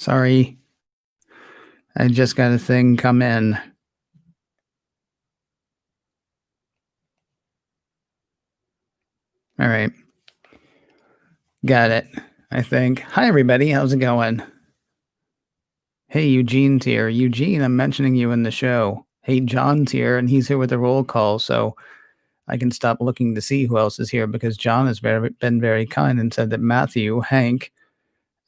Sorry, I just got a thing come in. All right, got it, I think. Hi, everybody. How's it going? Hey, Eugene's here. Eugene, I'm mentioning you in the show. Hey, John's here, and he's here with a roll call, so I can stop looking to see who else is here because John has been very kind and said that Matthew, Hank,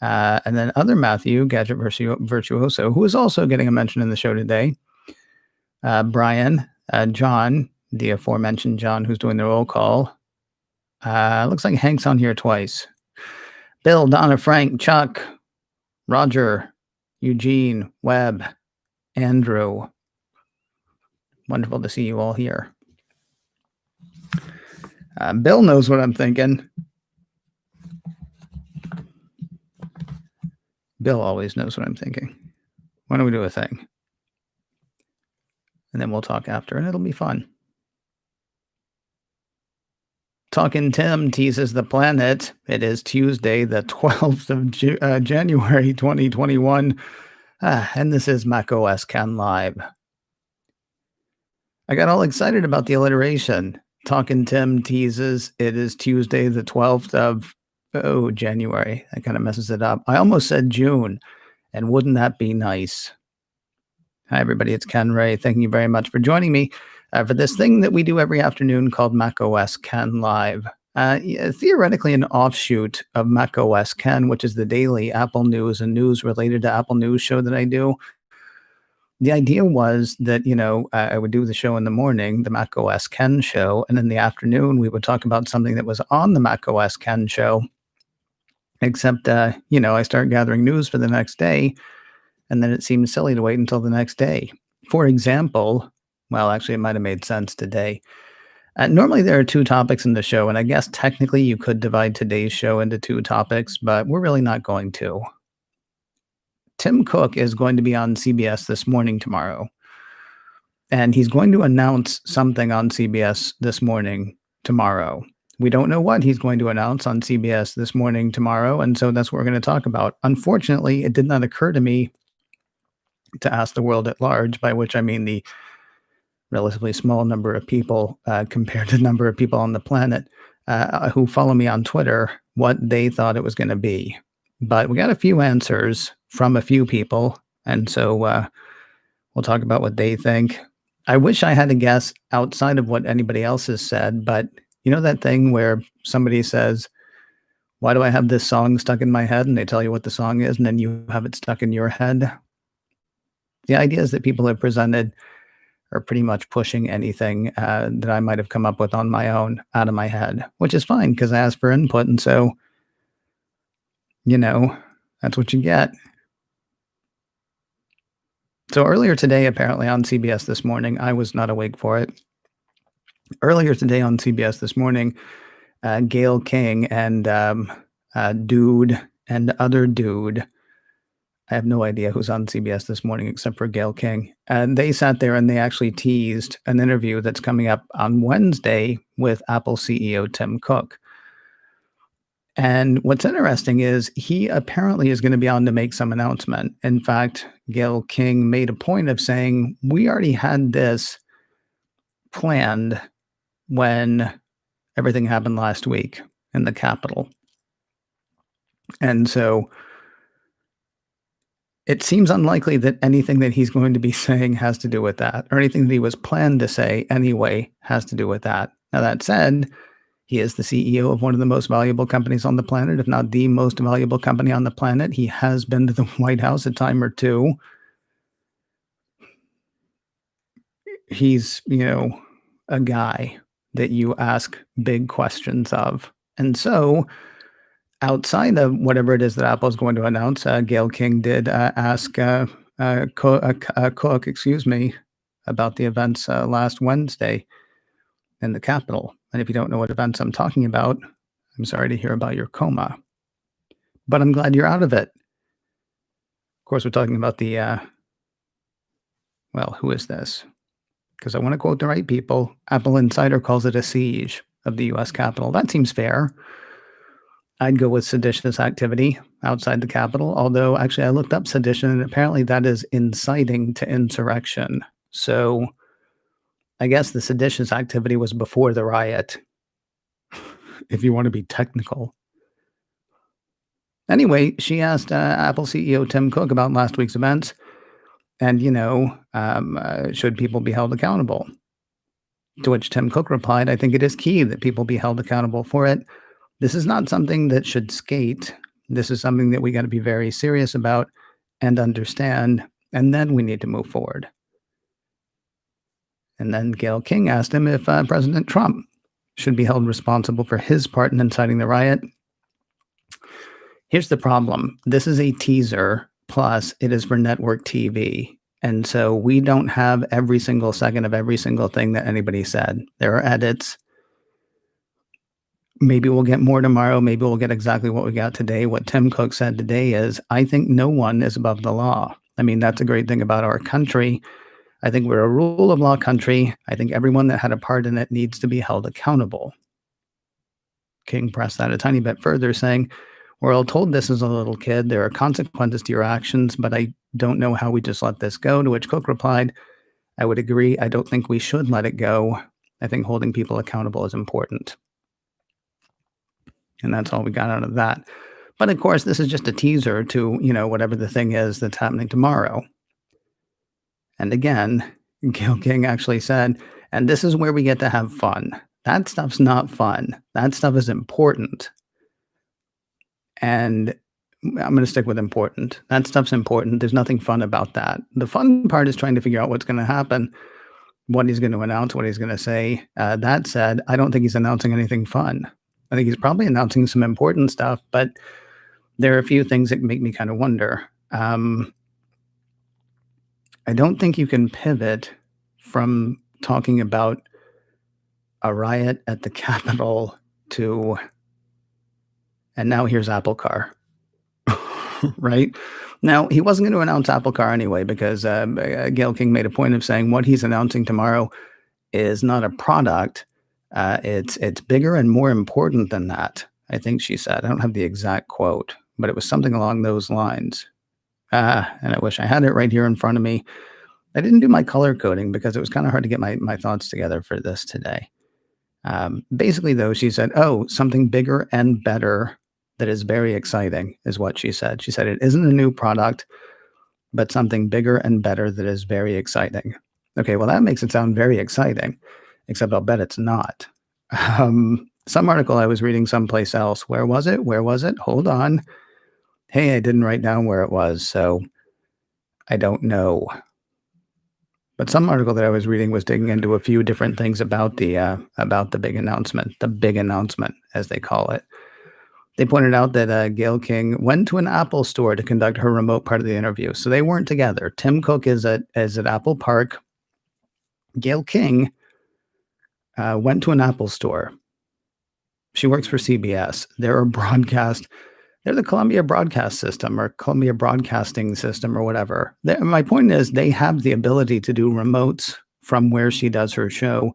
and then other Matthew, Gadget Virtuoso, who is also getting a mention in the show today, Brian, John, the aforementioned John who's doing the roll call. Looks like Hank's on here twice. Bill, Donna, Frank, Chuck, Roger, Eugene, Webb, Andrew. Wonderful to see you all here. Bill knows what I'm thinking. Bill always knows what I'm thinking. Why don't we do a thing? And then we'll talk after, and it'll be fun. Talkin Tim teases the planet. It is Tuesday, the 12th of January, 2021. And this is macOS Ken Live. I got all excited about the alliteration. Talkin Tim teases. It is Tuesday, the 12th of January. That kind of messes it up. I almost said June, and wouldn't that be nice? Hi, everybody. It's Ken Ray. Thank you very much for joining me for this thing that we do every afternoon called macOS Ken Live. Theoretically, an offshoot of macOS Ken, which is the daily Apple news and news related to Apple News show that I do. The idea was that, I would do the show in the morning, the macOS Ken show, and in the afternoon, we would talk about something that was on the macOS Ken show. Except, I start gathering news for the next day, and then it seemed silly to wait until the next day. For example, well, actually, it might have made sense today. Normally, there are two topics in the show, and I guess technically you could divide today's show into two topics, but we're really not going to. Tim Cook is going to be on CBS This Morning tomorrow, and he's going to announce something on CBS This Morning tomorrow. We don't know what he's going to announce on CBS This Morning tomorrow, and so that's what we're going to talk about. Unfortunately, it did not occur to me to ask the world at large, by which I mean the relatively small number of people compared to the number of people on the planet who follow me on Twitter, what they thought it was going to be. But we got a few answers from a few people, and so we'll talk about what they think. I wish I had a guess outside of what anybody else has said, but you know that thing where somebody says, why do I have this song stuck in my head? And they tell you what the song is, and then you have it stuck in your head. The ideas that people have presented are pretty much pushing anything that I might have come up with on my own out of my head, which is fine because I asked for input. And so, that's what you get. So earlier today, apparently on CBS This Morning, I was not awake for it. Earlier today on CBS This Morning, Gayle King and Dude and other Dude, I have no idea who's on CBS This Morning except for Gayle King. And they sat there and they actually teased an interview that's coming up on Wednesday with Apple CEO Tim Cook. And what's interesting is he apparently is going to be on to make some announcement. In fact, Gayle King made a point of saying, we already had this planned when everything happened last week in the Capitol. And so it seems unlikely that anything that he's going to be saying has to do with that, or anything that he was planned to say anyway has to do with that. Now, that said, he is the CEO of one of the most valuable companies on the planet, if not the most valuable company on the planet. He has been to the White House a time or two. He's, a guy that you ask big questions of. And so outside of whatever it is that Apple is going to announce, Gayle King did ask Cook, about the events last Wednesday in the Capitol. And if you don't know what events I'm talking about, I'm sorry to hear about your coma. But I'm glad you're out of it. Of course, we're talking about the, who is this? Because I want to quote the right people. Apple Insider calls it a siege of the U.S. Capitol. That seems fair. I'd go with seditious activity. outside the Capitol. Although, actually, I looked up sedition, and apparently that is inciting to insurrection. So I guess the seditious activity was before the riot, if you want to be technical. Anyway, she asked Apple CEO Tim Cook about last week's events and, should people be held accountable? To which Tim Cook replied, I think it is key that people be held accountable for it. This is not something that should skate. This is something that we got to be very serious about and understand, and then we need to move forward. And then Gayle King asked him if President Trump should be held responsible for his part in inciting the riot. Here's the problem. This is a teaser, plus it is for network TV. And so we don't have every single second of every single thing that anybody said. There are edits. Maybe we'll get more tomorrow. Maybe we'll get exactly what we got today. What Tim Cook said today is, I think no one is above the law. I mean, that's a great thing about our country. I think we're a rule of law country. I think everyone that had a part in it needs to be held accountable. King pressed that a tiny bit further, saying, we're all told this as a little kid. There are consequences to your actions, but I don't know how we just let this go. To which Cook replied, I would agree. I don't think we should let it go. I think holding people accountable is important. And that's all we got out of that. But of course, this is just a teaser to, whatever the thing is that's happening tomorrow. And again, Gayle King actually said, and this is where we get to have fun. That stuff's not fun. That stuff is important. And I'm going to stick with important. That stuff's important. There's nothing fun about that. The fun part is trying to figure out what's going to happen, what he's going to announce, what he's going to say. That said, I don't think he's announcing anything fun. I think he's probably announcing some important stuff, but there are a few things that make me kind of wonder. I don't think you can pivot from talking about a riot at the Capitol to, and now here's Apple Car, right? Now, he wasn't going to announce Apple Car anyway, because Gayle King made a point of saying what he's announcing tomorrow is not a product. It's bigger and more important than that, I think she said. I don't have the exact quote, but it was something along those lines. And I wish I had it right here in front of me. I didn't do my color coding because it was kind of hard to get my thoughts together for this today. Basically, though, she said, something bigger and better that is very exciting is what she said. She said it isn't a new product, but something bigger and better that is very exciting. Okay, well, that makes it sound very exciting, except I'll bet it's not. Some article I was reading someplace else. Where was it? Hold on. Hey, I didn't write down where it was, so I don't know. But some article that I was reading was digging into a few different things about the big announcement, as they call it. They pointed out that Gayle King went to an Apple store to conduct her remote part of the interview. So they weren't together. Tim Cook is at Apple Park. Gayle King went to an Apple store. She works for CBS. They're the Columbia Broadcast System or Columbia Broadcasting System or whatever. My point is they have the ability to do remotes from where she does her show,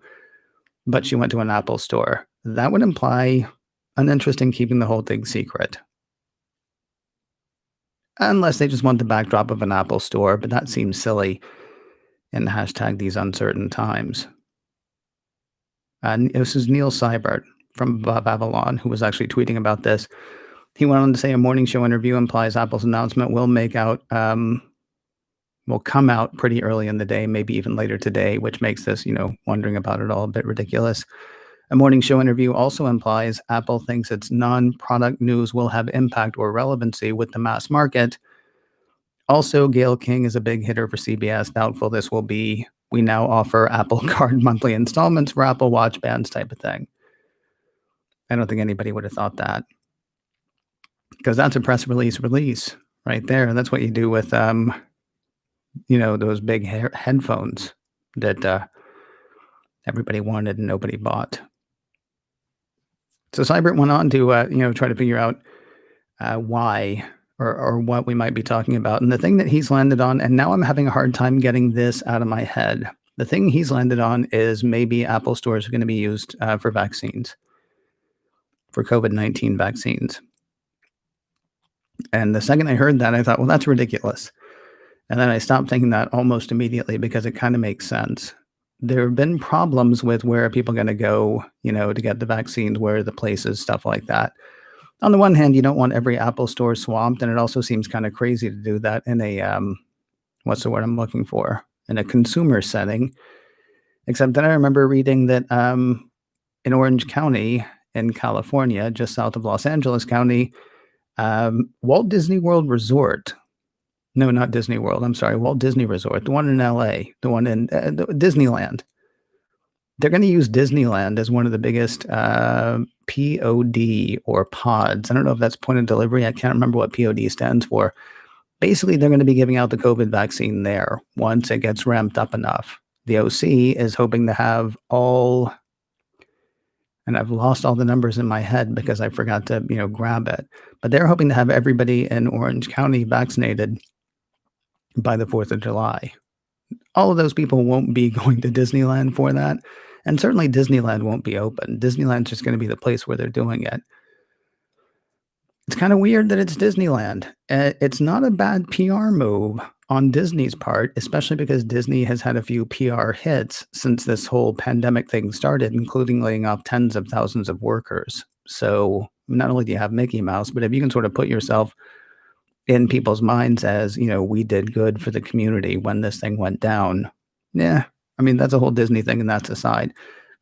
but she went to an Apple store. That would imply an interest in keeping the whole thing secret. Unless they just want the backdrop of an Apple store, but that seems silly in #these uncertain times. This is Neil Seibert from Babylon, who was actually tweeting about this. He went on to say a morning show interview implies Apple's announcement will come out pretty early in the day, maybe even later today, which makes this, wondering about it all a bit ridiculous. A morning show interview also implies Apple thinks its non-product news will have impact or relevancy with the mass market. Also, Gayle King is a big hitter for CBS. Doubtful this will be, we now offer Apple Card monthly installments for Apple Watch bands type of thing. I don't think anybody would have thought that. Because that's a press release right there. That's what you do with, those big headphones that everybody wanted and nobody bought. So Seibert went on to, try to figure out why or what we might be talking about. And the thing that he's landed on, and now I'm having a hard time getting this out of my head. The thing he's landed on is maybe Apple stores are going to be used for vaccines, for COVID-19 vaccines. And the second I heard that, I thought, well, that's ridiculous. And then I stopped thinking that almost immediately because it kind of makes sense. There have been problems with where are people going to go, to get the vaccines, where are the places, stuff like that. On the one hand, you don't want every Apple store swamped, and it also seems kind of crazy to do that in a what's the word I'm looking for? In a consumer setting. Except then I remember reading that in Orange County in California, just south of Los Angeles County, Walt Disney World Resort. No, not Disney World. I'm sorry, Walt Disney Resort, the one in LA, the one in Disneyland. They're going to use Disneyland as one of the biggest POD or pods. I don't know if that's point of delivery. I can't remember what POD stands for. Basically, they're going to be giving out the COVID vaccine there once it gets ramped up enough. The OC is hoping to have all, and I've lost all the numbers in my head because I forgot to, grab it. But they're hoping to have everybody in Orange County vaccinated by the 4th of July. All of those people won't be going to Disneyland for that. And certainly Disneyland won't be open. Disneyland's just going to be the place where they're doing it. It's kind of weird that it's Disneyland. It's not a bad PR move on Disney's part, especially because Disney has had a few PR hits since this whole pandemic thing started, including laying off tens of thousands of workers. So not only do you have Mickey Mouse, but if you can sort of put yourself in people's minds as, we did good for the community when this thing went down. Yeah, I mean, that's a whole Disney thing, and that's aside.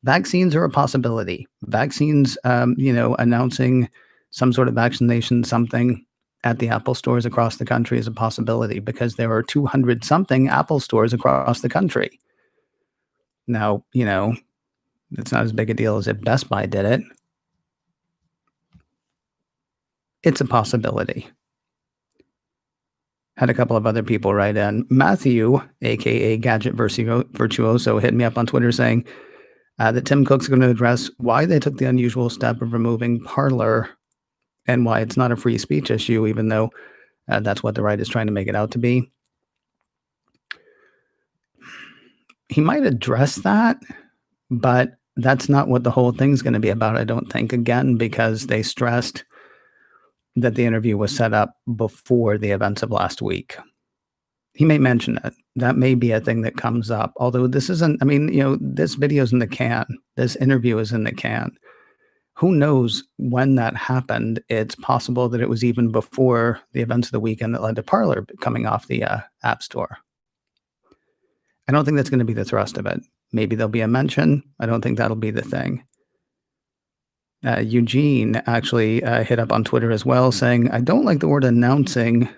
Vaccines are a possibility. Vaccines, announcing some sort of vaccination, something at the Apple stores across the country is a possibility because there are 200 something Apple stores across the country. Now, it's not as big a deal as if Best Buy did it. It's a possibility. Had a couple of other people write in. Matthew, aka Gadget Virtuoso, hit me up on Twitter saying that Tim Cook's going to address why they took the unusual step of removing Parler and why it's not a free speech issue, even though that's what the right is trying to make it out to be. He might address that, but that's not what the whole thing's going to be about, I don't think, again, because they stressed that the interview was set up before the events of last week. He may mention it. That may be a thing that comes up. Although this isn't, this video's in the can. This interview is in the can. Who knows when that happened? It's possible that it was even before the events of the weekend that led to Parler coming off the App Store. I don't think that's going to be the thrust of it. Maybe there'll be a mention. I don't think that'll be the thing. Eugene actually hit up on Twitter as well saying, I don't like the word announcing.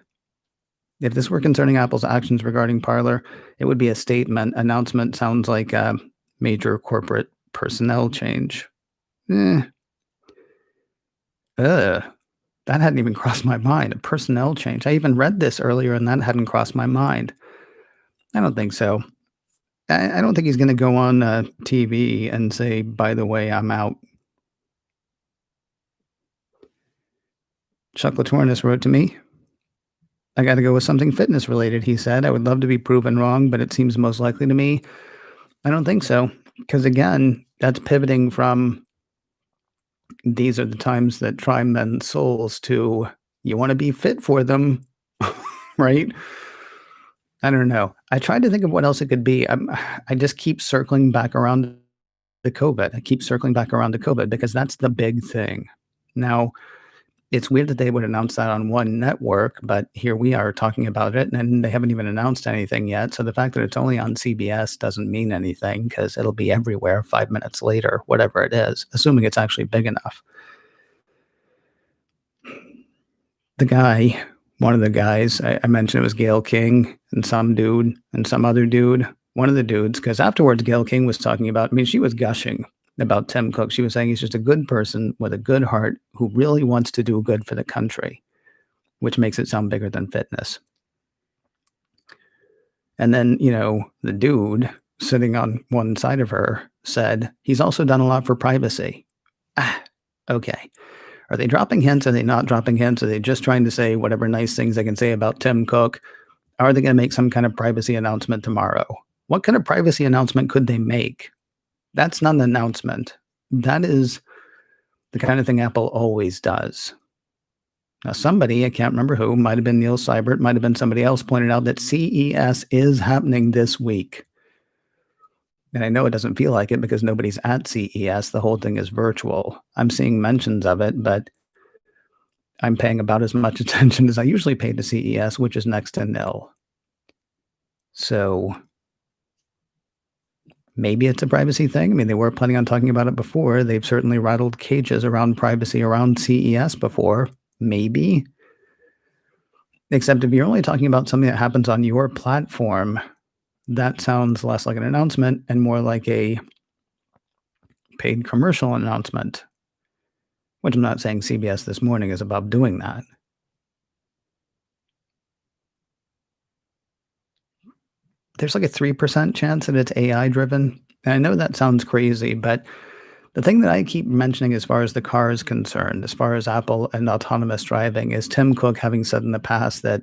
If this were concerning Apple's actions regarding Parler, it would be a statement. Announcement sounds like a major corporate personnel change. That hadn't even crossed my mind. A personnel change. I even read this earlier and that hadn't crossed my mind. I don't think so. I don't think he's going to go on TV and say, by the way, I'm out. Chuck Latornis wrote to me, I got to go with something fitness related, he said. I would love to be proven wrong, but it seems most likely to me. I don't think so. Because again, that's pivoting from these are the times that try men's souls to you want to be fit for them, right? I don't know. I tried to think of what else it could be. I just keep circling back around the COVID. I keep circling back around to COVID because that's the big thing. Now, it's weird that they would announce that on one network, but here we are talking about it, and they haven't even announced anything yet. So the fact that it's only on CBS doesn't mean anything because it'll be everywhere 5 minutes later, whatever it is, assuming it's actually big enough. The guy, one of the guys, I mentioned it was Gayle King and some dude and some other dude, one of the dudes, because afterwards Gayle King was talking about, she was gushing about Tim Cook. She was saying he's just a good person with a good heart who really wants to do good for the country, which makes it sound bigger than fitness. And then, the dude sitting on one side of her said, he's also done a lot for privacy. Okay. Are they dropping hints? Are they not dropping hints? Are they just trying to say whatever nice things they can say about Tim Cook? Are they going to make some kind of privacy announcement tomorrow? What kind of privacy announcement could they make? That's not an announcement. That is the kind of thing Apple always does. Now, somebody, I can't remember who, might have been Neil Seibert, might have been somebody else, pointed out that CES is happening this week. And I know it doesn't feel like it because nobody's at CES. The whole thing is virtual. I'm seeing mentions of it, but I'm paying about as much attention as I usually pay to CES, which is next to nil. So maybe it's a privacy thing. I mean, they were planning on talking about it before. They've certainly rattled cages around privacy around CES before. Maybe. Except if you're only talking about something that happens on your platform, that sounds less like an announcement and more like a paid commercial announcement, which I'm not saying CBS This Morning is about doing that. There's like a 3% chance that it's AI driven. And I know that sounds crazy, but the thing that I keep mentioning as far as the car is concerned, as far as Apple and autonomous driving, is Tim Cook having said in the past that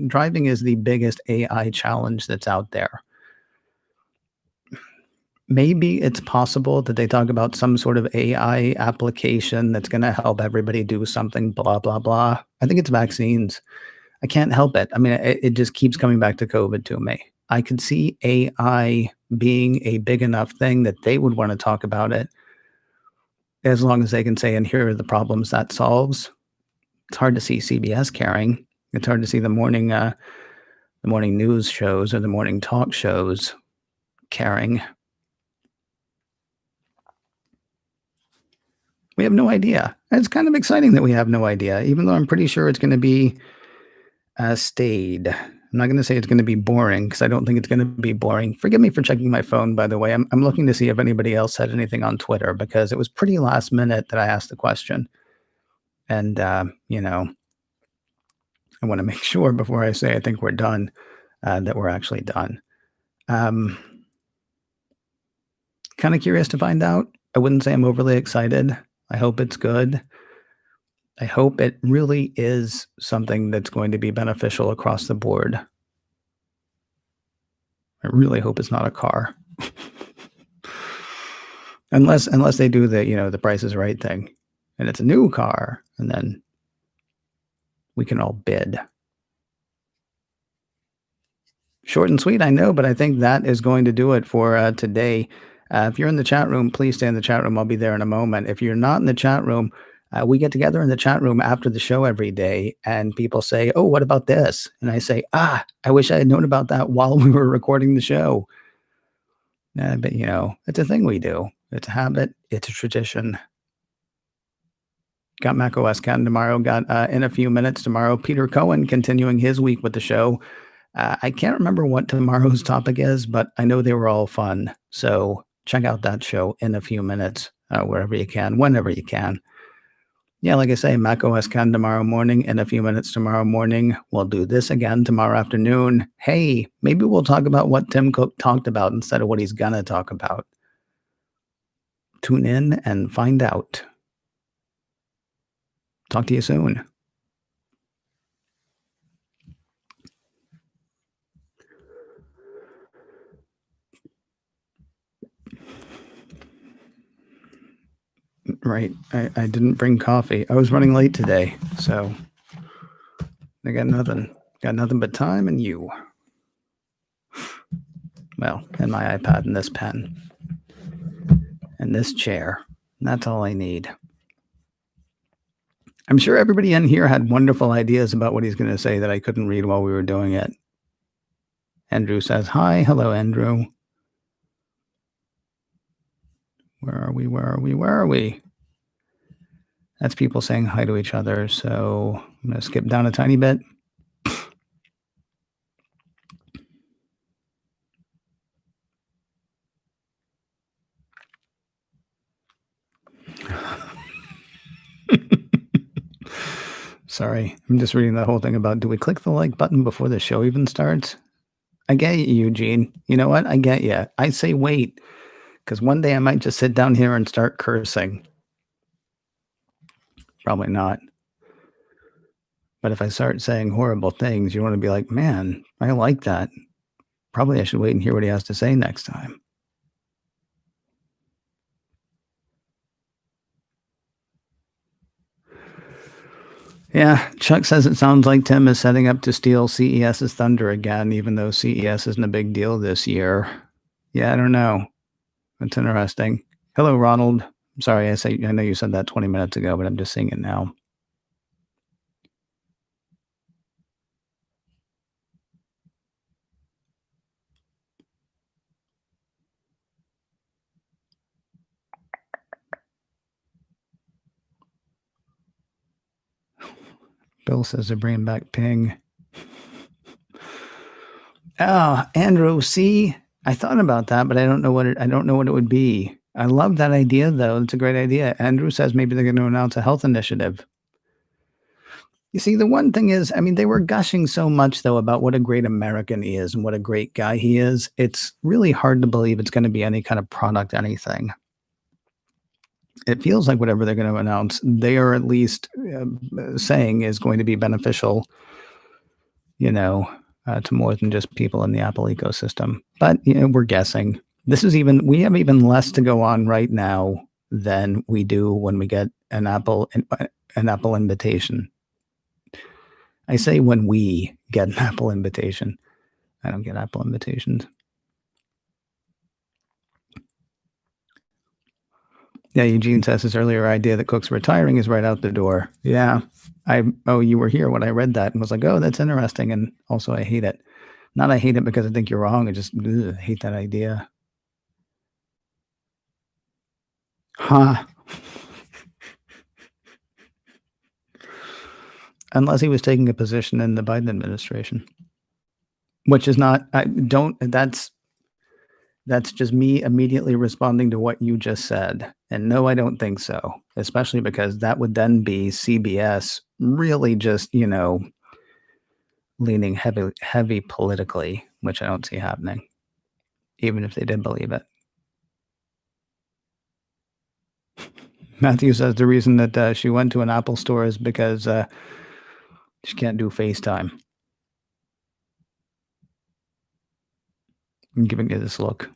driving is the biggest AI challenge that's out there. Maybe it's possible that they talk about some sort of AI application that's going to help everybody do something, blah, blah, blah. I think it's vaccines. I can't help it. I mean, it just keeps coming back to COVID to me. I could see AI being a big enough thing that they would want to talk about it as long as they can say, and here are the problems that solves. It's hard to see CBS caring. It's hard to see the morning news shows or the morning talk shows caring. We have no idea. It's kind of exciting that we have no idea, even though I'm pretty sure it's going to be stayed. I'm not going to say it's going to be boring because I don't think it's going to be boring. Forgive me for checking my phone, by the way. I'm looking to see if anybody else said anything on Twitter because it was pretty last minute that I asked the question. And, I want to make sure before I say I think we're done that we're actually done. Kind of curious to find out. I wouldn't say I'm overly excited. I hope it's good. I hope it really is something that's going to be beneficial across the board. I really hope it's not a car. unless they do the Price is Right thing and it's a new car and then we can all bid. Short and sweet, I know, but I think that is going to do it for today. If you're in the chat room, please stay in the chat room. I'll be there in a moment. If you're not in the chat room, we get together in the chat room after the show every day, and people say, "Oh, what about this?" And I say, "I wish I had known about that while we were recording the show." But it's a thing we do. It's a habit. It's a tradition. Got macOS Ken tomorrow. Got in a few minutes tomorrow. Peter Cohen continuing his week with the show. I can't remember what tomorrow's topic is, but I know they were all fun. So check out that show in a few minutes, wherever you can, whenever you can. Yeah, like I say, macOS Ken tomorrow morning, in a few minutes tomorrow morning. We'll do this again tomorrow afternoon. Hey, maybe we'll talk about what Tim Cook talked about instead of what he's going to talk about. Tune in and find out. Talk to you soon. Right. I didn't bring coffee. I was running late today, so I got nothing. Got nothing but time and you. Well, and my iPad and this pen. And this chair. And that's all I need. I'm sure everybody in here had wonderful ideas about what he's going to say that I couldn't read while we were doing it. Andrew says, hi. Hello, Andrew. Where are we? Where are we? Where are we? That's people saying hi to each other. So I'm going to skip down a tiny bit. Sorry, I'm just reading the whole thing about, do we click the like button before the show even starts? I get you, Eugene. You know what? I get you. I say wait, because one day I might just sit down here and start cursing. Probably not. But if I start saying horrible things, you want to be like, man, I like that. Probably I should wait and hear what he has to say next time. Yeah, Chuck says it sounds like Tim is setting up to steal CES's thunder again, even though CES isn't a big deal this year. Yeah, I don't know. That's interesting. Hello, Ronald. Sorry, I know you said that 20 minutes ago, but I'm just seeing it now. Bill says they're bringing back Ping. Oh, Andrew, see, I thought about that, but I don't know what it would be. I love that idea, though. It's a great idea. Andrew says maybe they're going to announce a health initiative. You see, the one thing is, I mean, they were gushing so much, though, about what a great American he is and what a great guy he is. It's really hard to believe it's going to be any kind of product, anything. It feels like whatever they're going to announce, they are at least saying is going to be beneficial, you know, to more than just people in the Apple ecosystem. But, we're guessing. We have even less to go on right now than we do when we get an Apple invitation. I say when we get an Apple invitation. I don't get Apple invitations. Yeah, Eugene says his earlier idea that Cook's retiring is right out the door. Yeah. You were here when I read that and was like, oh, that's interesting. And also, I hate it. Not I hate it because I think you're wrong. I just hate that idea. Huh. Unless he was taking a position in the Biden administration, which is not, I don't, that's just me immediately responding to what you just said. And no, I don't think so, especially because that would then be CBS really just, leaning heavy politically, which I don't see happening, even if they did believe it. Matthew says the reason that she went to an Apple store is because she can't do FaceTime. I'm giving you this look.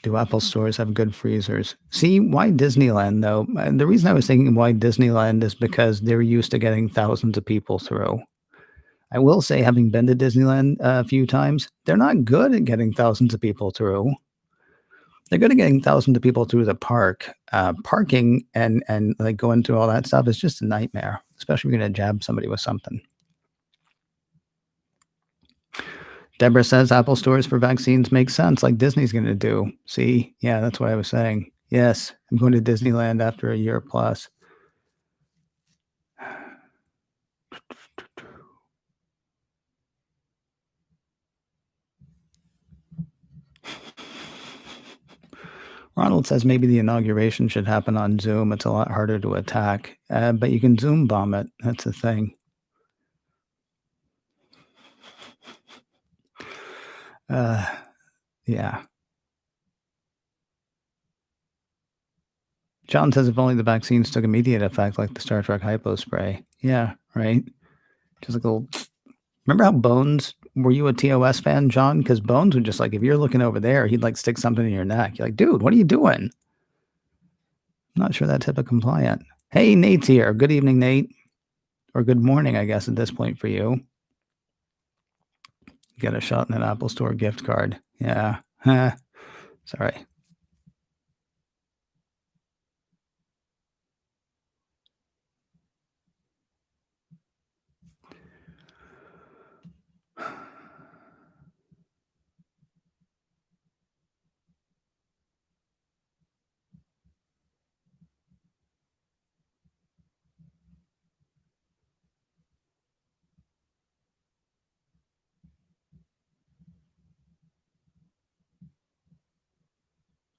Do Apple stores have good freezers? See, why Disneyland, though? The reason I was thinking why Disneyland is because they're used to getting thousands of people through. I will say, having been to Disneyland a few times, they're not good at getting thousands of people through. They're good at getting thousands of people through the park. Parking and like going through all that stuff is just a nightmare, especially if you're going to jab somebody with something. Deborah says Apple stores for vaccines make sense, like Disney's going to do. See, yeah, that's what I was saying. Yes, I'm going to Disneyland after a year plus. Ronald says maybe the inauguration should happen on Zoom. It's a lot harder to attack, but you can Zoom bomb it. That's the thing. Yeah. John says if only the vaccines took immediate effect, like the Star Trek hypo spray. Yeah, right. Just like a little. Remember how Bones? Were you a TOS fan, John? Because Bones would just like if you're looking over there, he'd like stick something in your neck. You're like, dude, what are you doing? I'm not sure that's HIPAA compliant. Hey, Nate's here. Good evening, Nate. Or good morning, I guess, at this point for you. Get a shot in an Apple Store gift card. Yeah. Sorry.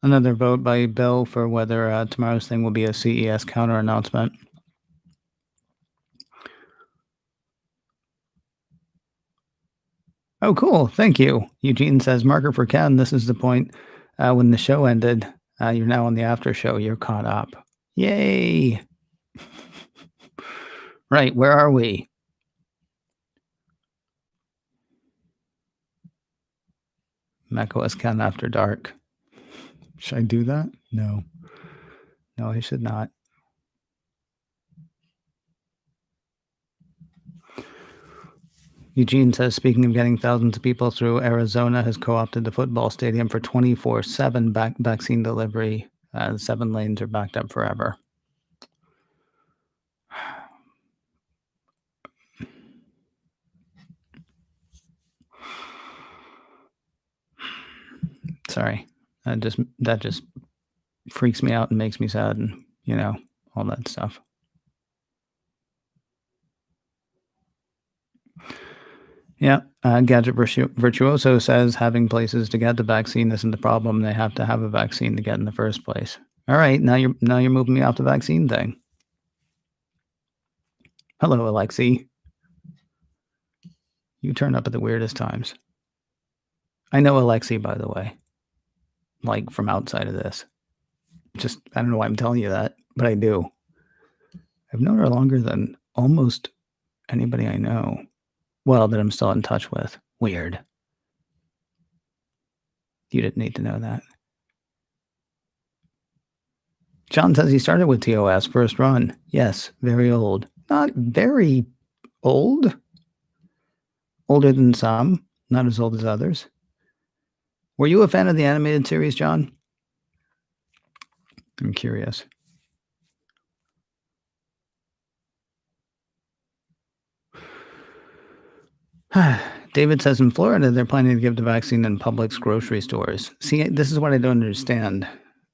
Another vote by Bill for whether tomorrow's thing will be a CES counter announcement. Oh, cool. Thank you. Eugene says, marker for Ken. This is the point when the show ended. You're now on the after show. You're caught up. Yay. Right. Where are we? macOS Ken after dark. Should I do that? No. No, I should not. Eugene says, speaking of getting thousands of people through, Arizona has co-opted the football stadium for 24/7 vaccine delivery. 7 lanes are backed up forever. Sorry, that just freaks me out and makes me sad, and all that stuff. Yeah, Gadget Virtuoso says having places to get the vaccine isn't the problem. They have to have a vaccine to get in the first place. All right, now you're moving me off the vaccine thing. Hello, Alexi. You turn up at the weirdest times. I know Alexi, by the way, like from outside of this. Just I don't know why I'm telling you that, but I do. I've known her longer than almost anybody I know. Well, that I'm still in touch with. Weird. You didn't need to know that. John says he started with TOS first run. Yes, very old. Not very old. Older than some, not as old as others. Were you a fan of the animated series, John? I'm curious. David says in Florida, they're planning to give the vaccine in Publix grocery stores. See, this is what I don't understand.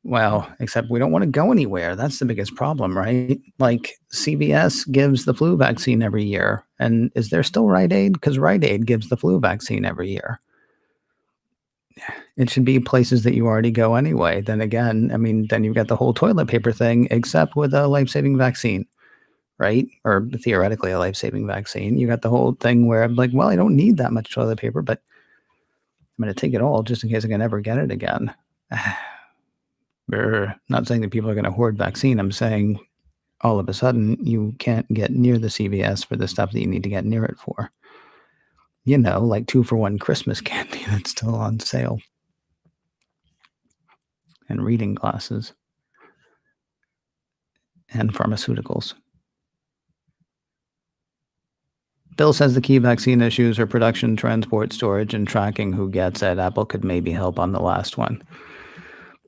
Well, except we don't want to go anywhere. That's the biggest problem, right? Like CBS gives the flu vaccine every year. And is there still Rite Aid? Because Rite Aid gives the flu vaccine every year. It should be places that you already go anyway. Then again, I mean, then you've got the whole toilet paper thing, except with a life-saving vaccine, right? Or theoretically a life-saving vaccine. You got the whole thing where I'm like, well, I don't need that much toilet paper, but I'm going to take it all just in case I can never get it again. Not saying that people are going to hoard vaccine. I'm saying all of a sudden you can't get near the CVS for the stuff that you need to get near it for. Like 2-for-1 Christmas candy that's still on sale. And reading glasses. And pharmaceuticals. Bill says the key vaccine issues are production, transport, storage, and tracking who gets it. Apple could maybe help on the last one.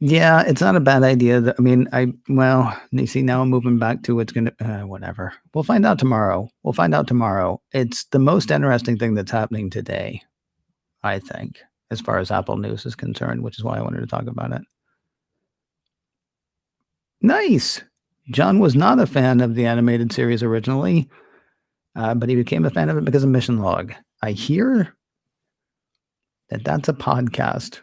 Yeah, it's not a bad idea. You see, now I'm moving back to what's going to, whatever. We'll find out tomorrow. It's the most interesting thing that's happening today, I think, as far as Apple news is concerned, which is why I wanted to talk about it. Nice. John was not a fan of the animated series originally, but he became a fan of it because of Mission Log. I hear that that's a podcast.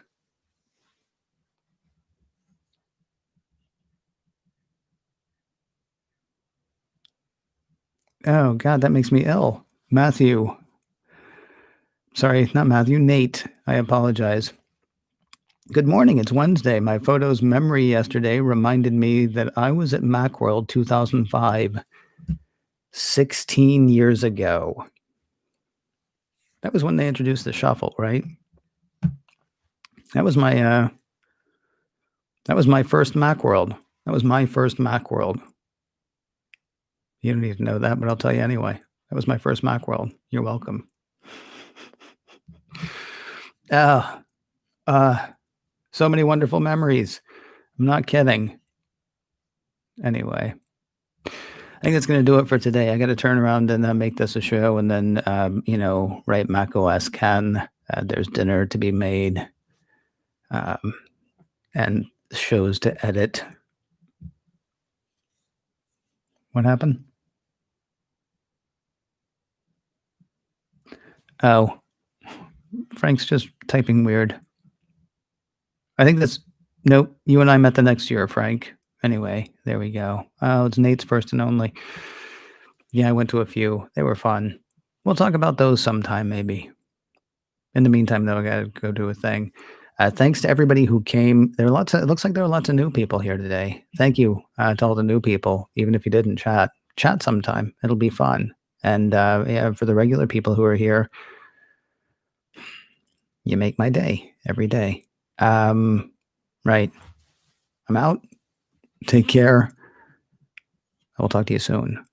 Oh, God, that makes me ill. Matthew. Sorry, not Matthew. Nate. I apologize. Good morning. It's Wednesday. My photos memory yesterday reminded me that I was at Macworld 2005, 16 years ago. That was when they introduced the shuffle, right? That was my first Macworld. You don't need to know that, but I'll tell you anyway. That was my first Macworld. You're welcome. So many wonderful memories. I'm not kidding. Anyway, I think that's going to do it for today. I got to turn around and make this a show, and then write macOS Ken. There's dinner to be made, and shows to edit. What happened? Oh, Frank's just typing weird. I think that's nope. You and I met the next year, Frank. Anyway, there we go. Oh, it's Nate's first and only. Yeah, I went to a few. They were fun. We'll talk about those sometime, maybe. In the meantime, though, I gotta go do a thing. Thanks to everybody who came. It looks like there are lots of new people here today. Thank you to all the new people. Even if you didn't chat sometime. It'll be fun. And for the regular people who are here, You make my day every day. Right. I'm out. Take care. I will talk to you soon.